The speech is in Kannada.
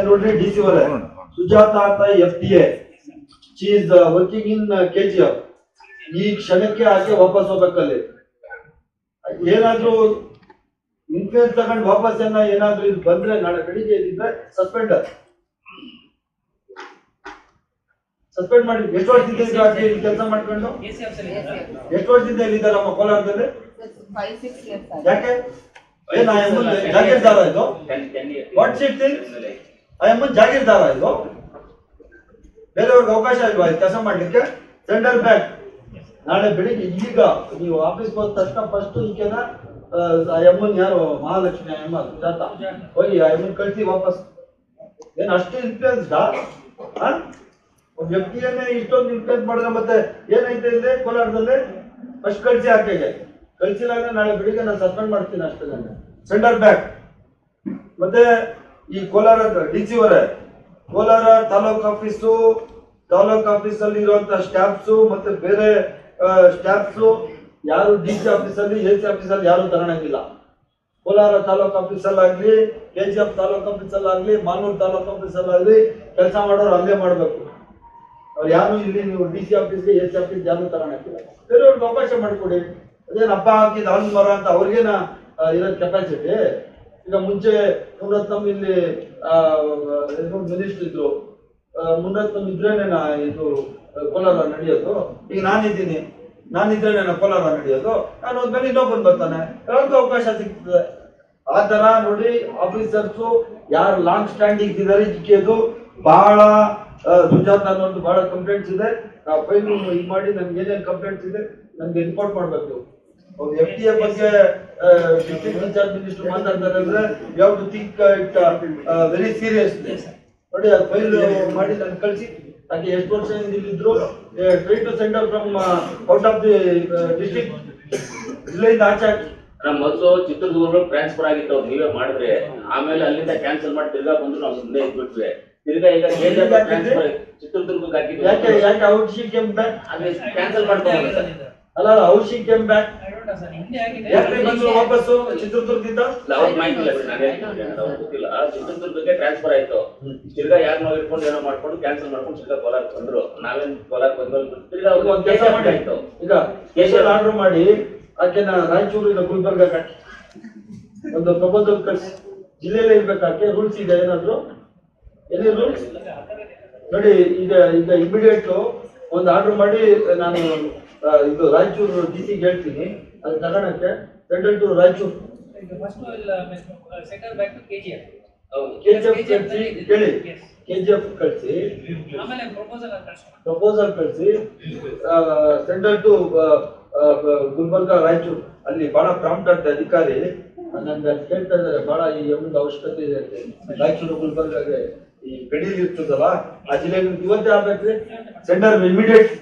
ನೋಡ್ರಿ ಡಿ ಸಿ ಅವರೇ, ಸುಜಾತ ಅಂತ FTA, she is working in KGF. ಈ ಕ್ಷಣಕ್ಕೆ ಆಕೆ ವಾಪಸ್ ಹೋಗ್ಬೇಕಲ್ಲಿ. ಏನಾದ್ರೂ ಇನ್ಫ್ಲೂಯೆನ್ಸ್ ತಗೊಂಡು ವಾಪಸ್ ಏನಾದ್ರೂ ಇದು ಬಂದ್ರೆ ನಾಳೆ ಬೆಳಿಗ್ಗೆ ಇದ್ರೆ ಸಸ್ಪೆಂಡ್ ಮಾಡಿ. ಎಷ್ಟು ವರ್ಷದಿಂದ ಕೆಲಸ ಮಾಡ್ಕೊಂಡು ಎಷ್ಟು ವರ್ಷದಿಂದ ಇಲ್ಲಿದ್ದಾರಮ್ಮ ಕೋಲಾರದಲ್ಲಿ? ಯಾಕೆ ಏನ್ ಜಾಗೀರ್ದಾರ ಇದು? ವಾಟ್ ಶೀಟ್ ಅಮ್ಮನ್ ಜಾಗೀರ್ದಾರ ಇದು? ಬೇರೆಯವ್ರಿಗೆ ಅವಕಾಶ ಇಲ್ವಾ ಕೆಲಸ ಮಾಡ್ಲಿಕ್ಕೆ? Sender back. ನಾಳೆ ಬೆಳಿಗ್ಗೆ ಈಗ ನೀವು ಆಫೀಸ್ಗೆ ಹೋದ ತಕ್ಷಣ ಫಸ್ಟ್ ಈಕೆನ ಅಮ್ಮನ್ ಯಾರು ಮಹಾಲಕ್ಷ್ಮಿ ಅಮ್ಮ ಸುಜಾತ ಹೋಗಿ ಅಮ್ಮನ್ ಕಳಿಸಿ ವಾಪಸ್. ಏನ್ ಅಷ್ಟು ಇನ್ಫ್ಲೂಯೆನ್ಸ್ಡಾ? ಒಬ್ಬ ವ್ಯಕ್ತಿಯನ್ನೇ ಇಷ್ಟೊಂದು ಇನ್ಫ್ಲೂಯೆನ್ಸ್ ಮಾಡಿದ್ರೆ ಮತ್ತೆ ಏನೈತೆ ಇದೆ ಕೋಲಾರದಲ್ಲಿ? ಫಸ್ಟ್ ಕಳಿಸಿ ಆಕೆಗೆ. ಕಳಿಸಿಲ್ಲ ಅಂದ್ರೆ ನಾಳೆ ಬೆಳಿಗ್ಗೆ ನಾನು ಸಸ್ಪೆಂಡ್ ಮಾಡ್ತೀನಿ ಅಷ್ಟೇ. ನಾನು ಸೆಂಡರ್ ಬ್ಯಾಕ್. ಮತ್ತೆ ಈ ಕೋಲಾರ DC ಅವರೇ, ಕೋಲಾರ ತಾಲೂಕ್ ಆಫೀಸಲ್ಲಿ ಇರುವಂತ ಸ್ಟಾಫ್ಸು ಮತ್ತೆ ಬೇರೆ ಸ್ಟಾಫ್ಸು ಯಾರು DC ಆಫೀಸಲ್ಲಿ AC ಆಫೀಸಲ್ಲಿ ಯಾರು ತಗೊಳಂಗಿಲ್ಲ. ಕೋಲಾರ ತಾಲೂಕ್ ಆಫೀಸಲ್ಲಾಗ್ಲಿ, KGF ತಾಲೂಕ್ ಆಫೀಸಲ್ಲಾಗ್ಲಿ, ಮಾನೂರು ತಾಲೂಕ್ ಆಫೀಸಲ್ಲಾಗ್ಲಿ ಕೆಲಸ ಮಾಡೋರು ಅಲ್ಲೇ ಮಾಡ್ಬೇಕು. ಅವ್ರು ಯಾರು ಇಲ್ಲಿ ನೀವು DC ಆಫೀಸ್ಗೆ AC ಆಫೀಸ್ ಯಾರು ತಗೊಳಂಗಿಲ್ಲ. ಬೇರೆಯವ್ರಿಗೆ ಅವಕಾಶ ಮಾಡಿಕೊಡಿ. ಅದೇನು ಹಬ್ಬ ಹಾಕಿದ ಹಣ್ಣು ಮರ ಅಂತ ಅವ್ರಿಗೇನ ಇರೋದು ಕೆಪಾಸಿಟಿ? ಈಗ ಮುಂಚೆ ಮುನ್ನತ್ನಮ್ ಇಲ್ಲಿ ಮಿನಿಸ್ಟರ್ ಇದ್ರು, ಮುನ್ನತ್ನಮ್ ಇದ್ರೇನೇನ ಇದು ಕೋಲಾರ ನಡೆಯೋದು? ಈಗ ನಾನಿದ್ರೇನೇನ ಕೋಲಾರ ನಡೆಯೋದು? ನಾನು ಹೋದ್ಮೇಲೆ ಇನ್ನೊಬ್ಬನ್ ಬರ್ತಾನೆ, ಎಲ್ಲರಿಗೂ ಅವಕಾಶ ಸಿಗ್ತದೆ. ಆ ತರ ನೋಡಿ ಆಫೀಸರ್ಸು ಯಾರು ಲಾಂಗ್ ಸ್ಟ್ಯಾಂಡಿಂಗ್ ಇದ್ದಾರೆ ಜಿಕ್ಕಿಯೋದು ಬಹಳ. ಸುಜಾತ ಅನ್ನೋದು ಬಹಳ ಕಂಪ್ಲೇಂಟ್ಸ್ ಇದೆ. ಫೈಲ್ ಇದು ಮಾಡಿ ನನ್ಗೆ ಏನೇನು ಕಂಪ್ಲೇಂಟ್ಸ್ ಇದೆ ನನ್ಗೆ ರಿಪೋರ್ಟ್ ಮಾಡ್ಬೇಕು. FTA ಬಗ್ಗೆ ಡಿಸ್ಟ್ರಿಕ್ಟ್ ಇನ್ಚಾರ್ಜ್ ಮಿನಿಸ್ಟರ್ ಮಾತಾಡ್ತಾರೆ ಅಂದ್ರೆ you have to think it very seriously. ನೋಡಿ ಆ ಫೈಲ್ ಮಾಡಿ ನನ್ಗೆ ಕಳಿಸಿ. ಹಾಗೆ ಎಷ್ಟು ವರ್ಷ ಇಲ್ಲಿದ್ರು try to sender from out of the district, ಜಿಲ್ಲೆಯಿಂದ ಆಚೆ ಹಾಕಿ. ಮೊದಲು ಚಿತ್ರದುರ್ಗ ಟ್ರಾನ್ಸ್ಫರ್ ಆಗಿತ್ತು, ನೀವೇ ಮಾಡಿದ್ರೆ ಆಮೇಲೆ ಅಲ್ಲಿಂದ ಕ್ಯಾನ್ಸಲ್ ಮಾಡಿ ತಿರ್ಗಾ ಬಂದ್ರು, ನಾವು ಸುಮ್ಮನೆ ಇದ್ಬಿಟ್ವಿ. ತಿರ್ಗಾ ಈಗ ಚಿತ್ರದುರ್ಗಕ್ಕೆ ಹಾಕಿದ್ವಿ. ಯಾಕೆ ಔಟ್ ಶಿ ಕೇಮ್ ಬ್ಯಾಕ್? ಅದೇ ಕ್ಯಾನ್ಸಲ್ ಮಾಡ್ಕೊಂಡು ಅಲ್ಲ ಔಟ್ ಶಿ ಕೇಮ್ ಬ್ಯಾಕ್ ಯಾಕೆ ಬಂದ್ರು ವಾಪಸ್ಸು ಚಿತ್ರದುರ್ಗದಿಂದ? ಅವ್ರ ಮಾಹಿತಿ ಇಲ್ಲ, ಗೊತ್ತಿಲ್ಲ. ಚಿತ್ರದುರ್ಗಕ್ಕೆ ಟ್ರಾನ್ಸ್ಫರ್ ಆಯ್ತು. ತಿರ್ಗಾ ಯಾರು ನಾವು ಇಟ್ಕೊಂಡು ಏನೋ ಮಾಡ್ಕೊಂಡು ಕ್ಯಾನ್ಸಲ್ ಮಾಡ್ಕೊಂಡು ತಿರ್ಗಾ ಕೋಲಾರಕ್ಕೆ ಬಂದ್ರು. ನಾವೇನ್ ಕೋಲಾರಕ್ಕೆ ಬಂದ್ಮೇಲೆ ತಿರ್ಗಾ ಒಂದು ಕೆಲಸ ಮಾಡಿ ಆಯ್ತು. ಈಗ ಕೇಸಲ್ಲಿ ಆರ್ಡರ್ ಮಾಡಿ ಆಕೆನ ರಾಯಚೂರು ಇಲ್ಲ ಗುಲ್ಬರ್ಗ ಹಾಕಿ ಒಂದು ಪ್ರಪೋಸಲ್ ಕಳಿಸಿ. ಜಿಲ್ಲೆಯಲ್ಲೇ ಇರ್ಬೇಕಾಕೆ ರೂಲ್ಸ್ ಇದೆ ಏನಾದ್ರು? ಎಲ್ಲಿ ರೂಲ್ಸ್ ನೋಡಿ. ಈಗ ಇಮಿಡಿಯೇಟ್ ಒಂದು ಆರ್ಡರ್ ಮಾಡಿ ನಾನು ಇದು ರಾಯಚೂರು DC ಹೇಳ್ತೀನಿ, ಅದು ತಗೊಳಕ್ಕೆ. ಸೆಂಟ್ರಲ್ ಟು ರಾಯಚೂರು KGF ಕಳಿಸಿ, ಪ್ರಪೋಸಲ್ ಕಳಿಸಿ. Central to Gulbarga Raichur. ಅಲ್ಲಿ ಬಹಳ ಪ್ರಾಂಪ್ಟ್ ಅಂತ ಅಧಿಕಾರಿ ನನ್ಗೆ ಅಲ್ಲಿ ಕೇಳ್ತಾ ಇದ್ದಾರೆ, ಬಹಳ ಈ ಒಂದು ಅವಶ್ಯಕತೆ ಇದೆ ಅಂತ. ರಾಯಚೂರು ಗುಲ್ಬರ್ಗಾಗೆ ಈ ಗಡಿಲಿ ಇರ್ತದಲ್ಲ ಆ ಜಿಲ್ಲೆಗೆ ಇವತ್ತೇ ಆಗ್ಬೇಕ್ರಿ ಸೆಂಡರ್ ಇಮಿಡಿಯೇಟ್